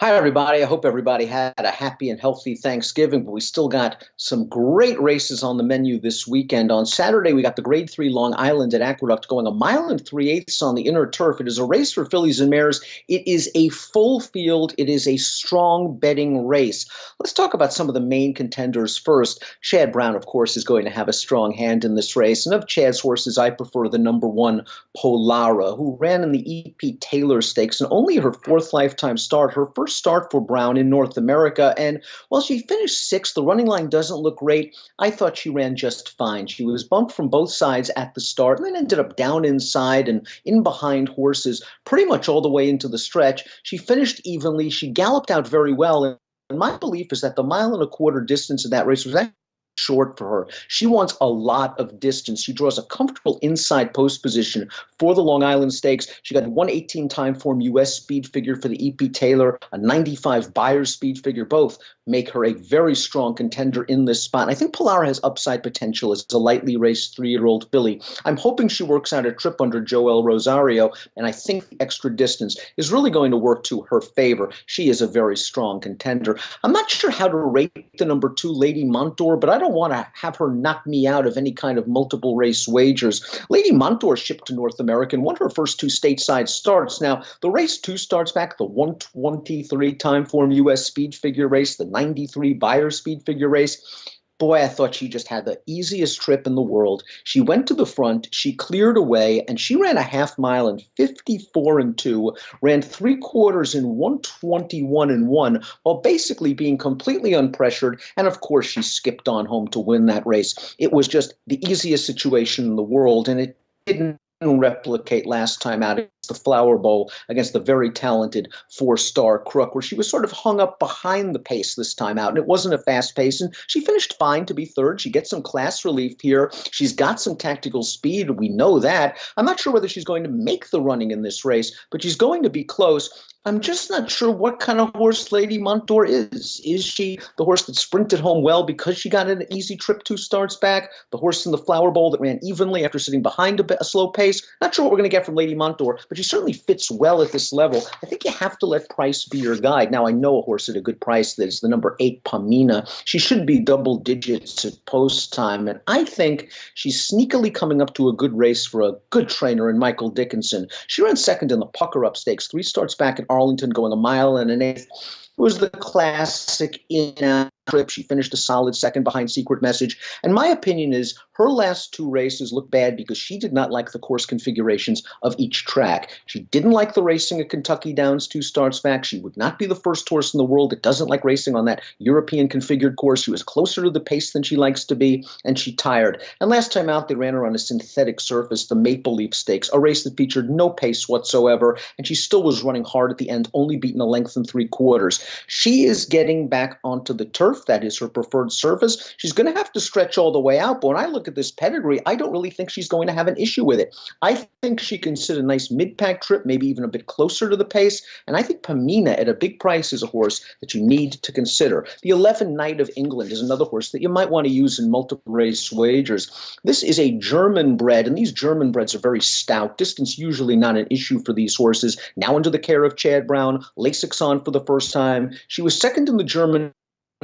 Hi, everybody. I hope everybody had a happy and healthy Thanksgiving, but we still got some great races on the menu this weekend. On Saturday, we got the Grade 3 Long Island at Aqueduct going a mile and 3/8 on the inner turf. It is a race for fillies and mares. It is a full field. It is a strong betting race. Let's talk about some of the main contenders first. Chad Brown, of course, is going to have a strong hand in this race. And of Chad's horses, I prefer the number one, Polara, who ran in the E.P. Taylor Stakes and only her fourth lifetime start. Her first start for Brown in North America. And while she finished sixth, the running line doesn't look great. I thought she ran just fine. She was bumped from both sides at the start and then ended up down inside and in behind horses pretty much all the way into the stretch. She finished evenly. She galloped out very well. And my belief is that the mile and a quarter distance in that race was actually short for her. She wants a lot of distance. She draws a comfortable inside post position for the Long Island Stakes. She got a 118 time form U.S. speed figure for the E.P. Taylor, a 95 Buyers speed figure. Both make her a very strong contender in this spot. And I think Polara has upside potential as a lightly raced 3-year-old filly. I'm hoping she works out a trip under Joel Rosario, and I think the extra distance is really going to work to her favor. She is a very strong contender. I'm not sure how to rate the number 2, Lady Montour, but I don't want to have her knock me out of any kind of multiple race wagers. Lady Montour shipped to North America and won her first 2 stateside starts. Now, the race 2 starts back, the 123 time form U.S. speed figure race, the 93 Buyer speed figure race. Boy, I thought she just had the easiest trip in the world. She went to the front, she cleared away, and she ran a half mile in 54-2, ran 3/4 in 121-1, while basically being completely unpressured. And of course, she skipped on home to win that race. It was just the easiest situation in the world, and it didn't replicate last time out against the Flower Bowl against the very talented 4-star Crook, where she was sort of hung up behind the pace this time out, and it wasn't a fast pace, and she finished fine to be third. She gets some class relief here. She's got some tactical speed. We know that. I'm not sure whether she's going to make the running in this race, but she's going to be close. I'm just not sure what kind of horse Lady Montour is. Is she the horse that sprinted home well because she got an easy trip 2 starts back? The horse in the Flower Bowl that ran evenly after sitting behind a slow pace? Not sure what we're going to get from Lady Montour, but she certainly fits well at this level. I think you have to let price be your guide. Now, I know a horse at a good price that is the number 8, Pamina. She should be double digits at post time, and I think she's sneakily coming up to a good race for a good trainer in Michael Dickinson. She ran second in the Pucker Up Stakes, 3 starts back at Arlington, going a mile and an eighth. It was the classic in-out trip. She finished a solid second behind Secret Message. And my opinion is her last 2 races look bad because she did not like the course configurations of each track. She didn't like the racing at Kentucky Downs 2 starts back. She would not be the first horse in the world that doesn't like racing on that European configured course. She was closer to the pace than she likes to be, and she tired. And last time out, they ran her on a synthetic surface, the Maple Leaf Stakes, a race that featured no pace whatsoever, and she still was running hard at the end, only beaten a length and 3/4. She is getting back onto the turf. That is her preferred surface. She's going to have to stretch all the way out, but when I look at this pedigree, I don't really think she's going to have an issue with it. I think she can sit a nice mid-pack trip, maybe even a bit closer to the pace, and I think Pamina at a big price is a horse that you need to consider. The 11 Knight of England is another horse that you might want to use in multiple race wagers. This is a German bred, and these German breds are very stout. Distance usually not an issue for these horses. Now under the care of Chad Brown, Lasix on for the first time. She was second in the German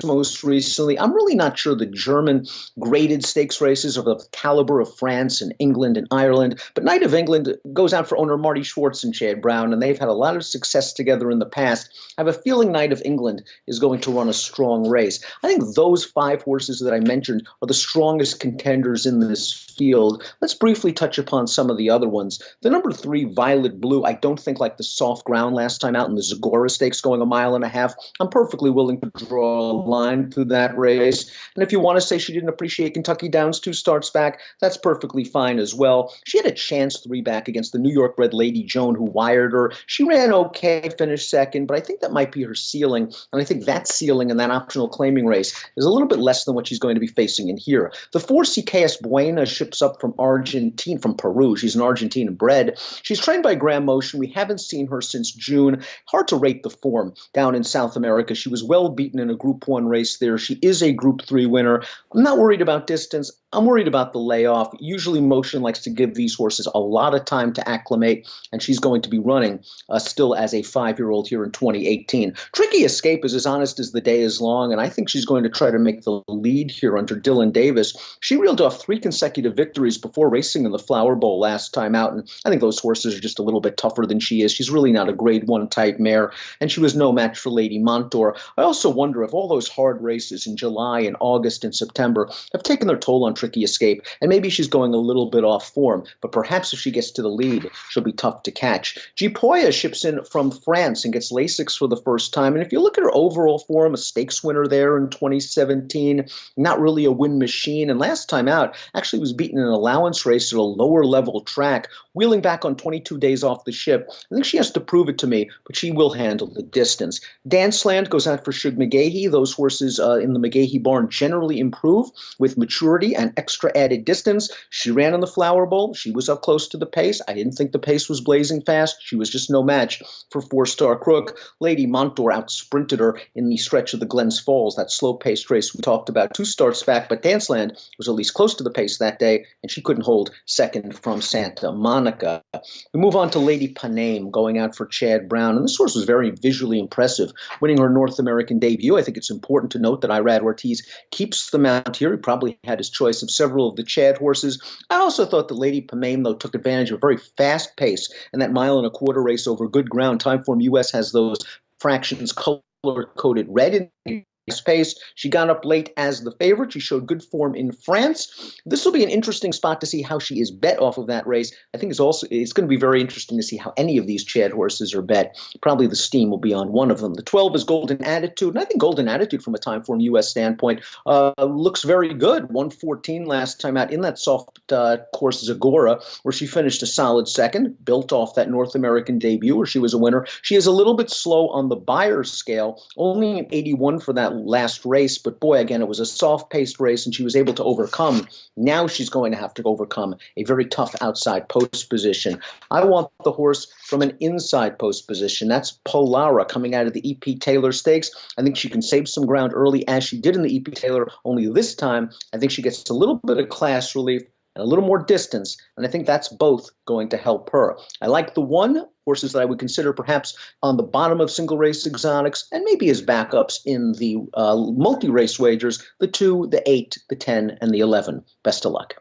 most recently. I'm really not sure the German graded stakes races are the caliber of France and England and Ireland, but Knight of England goes out for owner Marty Schwartz and Chad Brown, and they've had a lot of success together in the past. I have a feeling Knight of England is going to run a strong race. I think those 5 horses that I mentioned are the strongest contenders in this field. Let's briefly touch upon some of the other ones. The number 3, Violet Blue, I don't think like the soft ground last time out in the Zagora Stakes going a mile and a half. I'm perfectly willing to draw line through that race. And if you want to say she didn't appreciate Kentucky Downs 2 starts back, that's perfectly fine as well. She had a chance 3 back against the New York bred Lady Joan, who wired her. She ran okay, finished second, but I think that might be her ceiling. And I think that ceiling in that optional claiming race is a little bit less than what she's going to be facing in here. The 4, CKS Buena, ships up from Peru. She's an Argentine bred. She's trained by Graham Motion. We haven't seen her since June. Hard to rate the form down in South America. She was well beaten in a Group 1 race there. She is a Group 3 winner. I'm not worried about distance. I'm worried about the layoff. Usually, Motion likes to give these horses a lot of time to acclimate, and she's going to be running still as a 5-year-old here in 2018. Tricky Escape is as honest as the day is long, and I think she's going to try to make the lead here under Dylan Davis. She reeled off 3 consecutive victories before racing in the Flower Bowl last time out, and I think those horses are just a little bit tougher than she is. She's really not a grade 1 type mare, and she was no match for Lady Montour. I also wonder if all those hard races in July and August and September have taken their toll on Tricky Escape, and maybe she's going a little bit off form, but perhaps if she gets to the lead, she'll be tough to catch. Gipoya ships in from France and gets Lasix for the first time, and if you look at her overall form, a stakes winner there in 2017, not really a win machine, and last time out actually was beaten in an allowance race at a lower level track, wheeling back on 22 days off the ship. I think she has to prove it to me, but she will handle the distance. Danceland goes out for Shug McGahee. Those horses in the McGahee barn generally improve with maturity and extra added distance. She ran in the Flower Bowl. She was up close to the pace. I didn't think the pace was blazing fast. She was just no match for 4-Star Crook. Lady Montour outsprinted her in the stretch of the Glens Falls, that slow-paced race we talked about 2 starts back, but Danceland was at least close to the pace that day, and she couldn't hold second from Santa Monica. We move on to Lady Paname going out for Chad Brown, and this horse was very visually impressive, winning her North American debut. I think it's important to note that Irad Ortiz keeps the mount here. He probably had his choice of several of the Chad horses. I also thought that Lady Paname, though, took advantage of a very fast pace, and that 1.25-mile race over good ground. Timeform US has those fractions color-coded red in pace. She got up late as the favorite. She showed good form in France. This will be an interesting spot to see how she is bet off of that race. I think it's going to be very interesting to see how any of these Chad horses are bet. Probably the steam will be on one of them. The 12 is Golden Attitude, and I think Golden Attitude from a Timeform US standpoint looks very good. 114 last time out in that soft course Zagora, where she finished a solid second, built off that North American debut where she was a winner. She is a little bit slow on the Buyer's scale, only an 81 for that last race, but boy, again, it was a soft-paced race, and she was able to overcome. Now she's going to have to overcome a very tough outside post position. I want the horse from an inside post position. That's Polara coming out of the E.P. Taylor Stakes. I think she can save some ground early, as she did in the E.P. Taylor, only this time I think she gets a little bit of class relief and a little more distance, and I think that's both going to help her. I like the 1 horses that I would consider perhaps on the bottom of single race exotics and maybe as backups in the multi-race wagers, the 2, the 8, the 10, and the 11. Best of luck.